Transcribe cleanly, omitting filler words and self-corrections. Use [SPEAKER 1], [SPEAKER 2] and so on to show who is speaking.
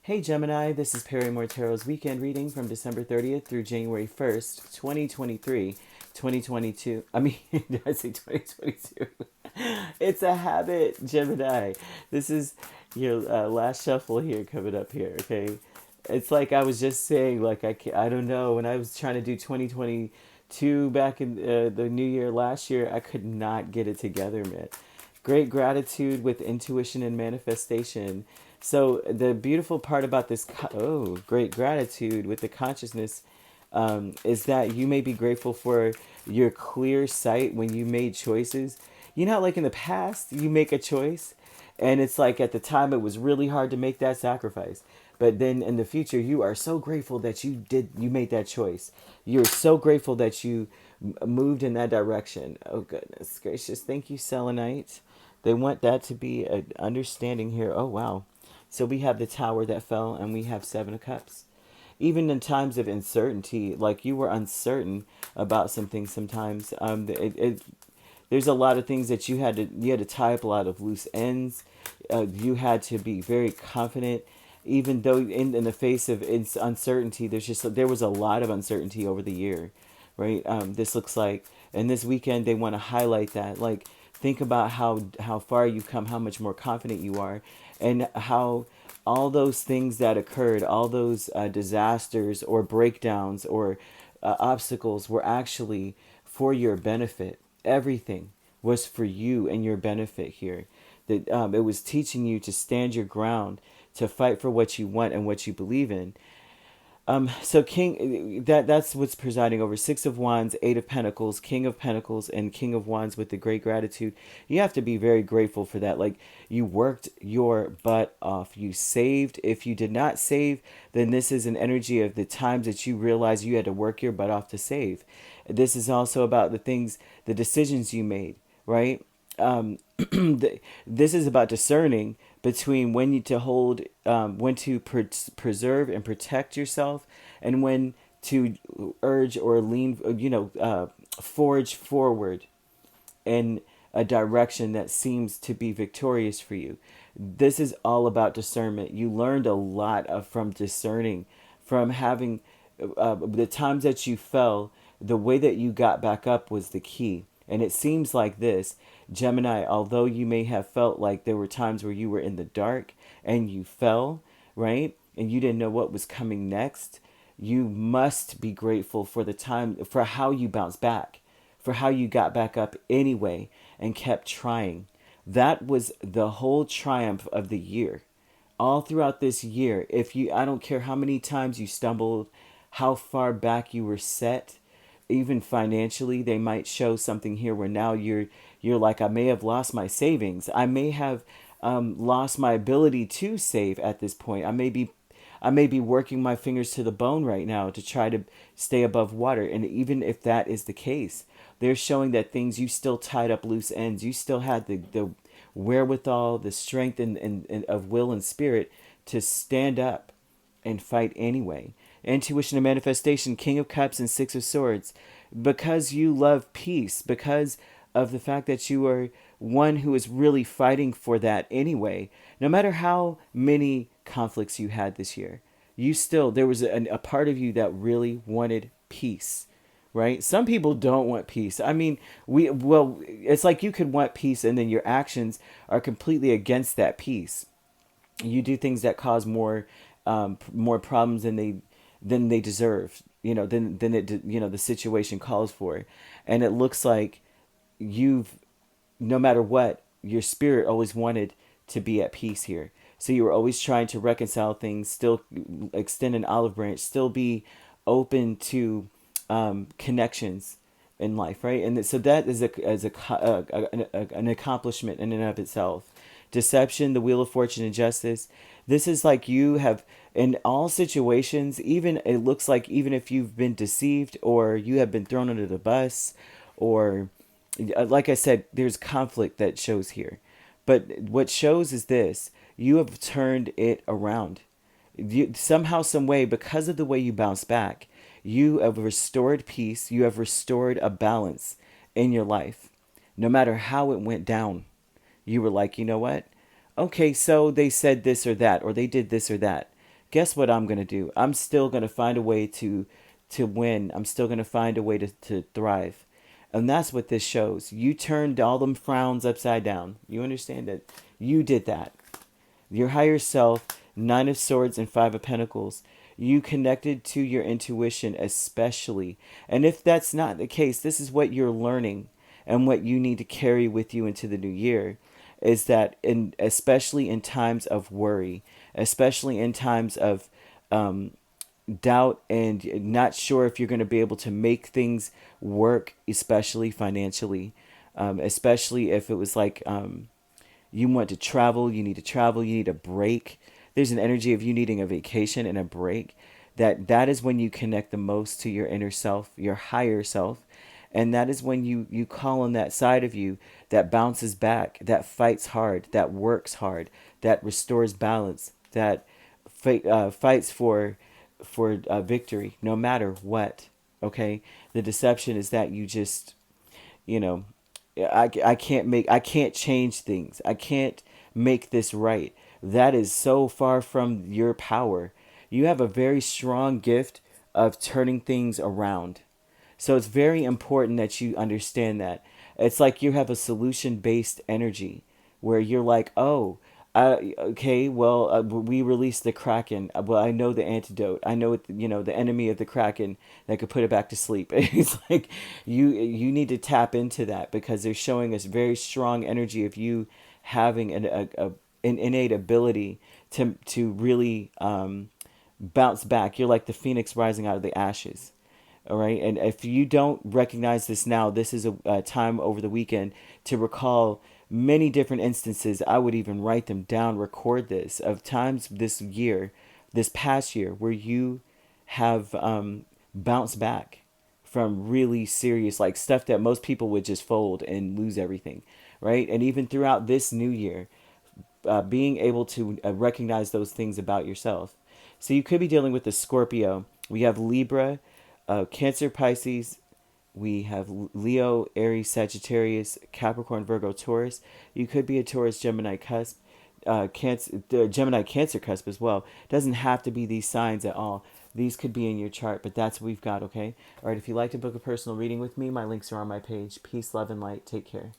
[SPEAKER 1] Hey Gemini, this is Perrymore Tarot's weekend reading from December 30th through January 1st, 2023, 2022. Did I say 2022? It's a habit, Gemini. This is your last shuffle here coming up here, okay? It's like I was just saying, like, I don't know, when I was trying to do 2022 back in the new year last year, I could not get it together, man. Great gratitude with intuition and manifestation. So the beautiful part about this, great gratitude with the consciousness, is that you may be grateful for your clear sight when you made choices. You know, how, like in the past, you make a choice, and it's like at the time it was really hard to make that sacrifice. But then in the future, you are so grateful that you made that choice. You're so grateful that you moved in that direction. Oh, goodness gracious. Thank you, Selenite. They want that to be an understanding here. Oh, wow. So we have the tower that fell, and we have Seven of Cups. Even in times of uncertainty, like you were uncertain about some things sometimes, there's a lot of things that you had to tie up a lot of loose ends. You had to be very confident, even though in the face of uncertainty, there was a lot of uncertainty over the year, right? This looks like, and this weekend they want to highlight that, like, think about how far you've come, how much more confident you are, and how all those things that occurred, all those disasters or breakdowns or obstacles were actually for your benefit. Everything was for you and your benefit here. That it was teaching you to stand your ground, to fight for what you want and what you believe in. So that's what's presiding over Six of Wands, Eight of Pentacles, and King of Wands with the great gratitude. You have to be very grateful for that. Like, you worked your butt off. You saved. If you did not save, then this is an energy of the times that you realize you had to work your butt off to save. This is also about the decisions you made, right? This is about discerning between when to preserve and protect yourself, and when to urge or lean, forge forward in a direction that seems to be victorious for you. This is all about discernment. You learned a lot from discerning, from having the times that you fell, the way that you got back up was the key. And it seems like this, Gemini, although you may have felt like there were times where you were in the dark and you fell, right? And you didn't know what was coming next. You must be grateful for for how you bounced back, for how you got back up anyway and kept trying. That was the whole triumph of the year. All throughout this year, I don't care how many times you stumbled, how far back you were set, even financially, they might show something here where now you're like, I may have lost my savings. I may have lost my ability to save at this point. I may be working my fingers to the bone right now to try to stay above water. And even if that is the case, they're showing that things, you still tied up loose ends. You still had the wherewithal, the strength and of will and spirit to stand up and fight anyway. Intuition and manifestation, King of Cups and Six of Swords. Because you love peace, because of the fact that you are one who is really fighting for that anyway, no matter how many conflicts you had this year, there was a part of you that really wanted peace, right? Some people don't want peace. It's like you could want peace and then your actions are completely against that peace. You do things that cause more problems than they deserve, the situation calls for. And it looks like no matter what, your spirit always wanted to be at peace here. So you were always trying to reconcile things, still extend an olive branch, still be open to connections in life, right? And so that is an accomplishment in and of itself. Deception, the Wheel of Fortune and Justice. This is like you have, in all situations, even it looks like even if you've been deceived or you have been thrown under the bus, or like I said, there's conflict that shows here. But what shows is this: you have turned it around. Somehow, some way, because of the way you bounce back, you have restored peace. You have restored a balance in your life. No matter how it went down, you were like, you know what? Okay, so they said this or that, or they did this or that. guess what I'm going to do? I'm still going to find a way to win. I'm still going to find a way to thrive. And that's what this shows. You turned all them frowns upside down. You understand that you did that. Your higher self, Nine of Swords and Five of Pentacles. You connected to your intuition especially. And if that's not the case, this is what you're learning and what you need to carry with you into the new year is that especially in times of worry, especially in times of doubt and not sure if you're going to be able to make things work, especially financially, especially if it was like you want to travel, you need to travel, you need a break. There's an energy of you needing a vacation and a break. That is when you connect the most to your inner self, your higher self. And that is when you call on that side of you that bounces back, that fights hard, that works hard, that restores balance, that fights for victory, no matter what. Okay, the deception is that you just, you know, I can't change things. I can't make this right. That is so far from your power. You have a very strong gift of turning things around. So it's very important that you understand that. It's like you have a solution based energy where you're like, oh, okay, well, we released the Kraken. Well, I know the antidote. I know, the enemy of the Kraken that could put it back to sleep. It's like you need to tap into that because they're showing us very strong energy of you having an innate ability to really bounce back. You're like the phoenix rising out of the ashes. All right. And if you don't recognize this now, this is a time over the weekend to recall many different instances. I would even write them down, record this of times this year, this past year, where you have bounced back from really serious, like stuff that most people would just fold and lose everything. Right. And even throughout this new year, being able to recognize those things about yourself. So you could be dealing with the Scorpio. We have Libra, Cancer, Pisces. We have Leo, Aries, Sagittarius, Capricorn, Virgo, Taurus. You could be a Taurus, Gemini cusp, Cancer, Gemini, Cancer cusp as well. Doesn't have to be these signs at all. These could be in your chart, but that's what we've got, okay? All right, if you'd like to book a personal reading with me, my links are on my page. Peace, love, and light. Take care.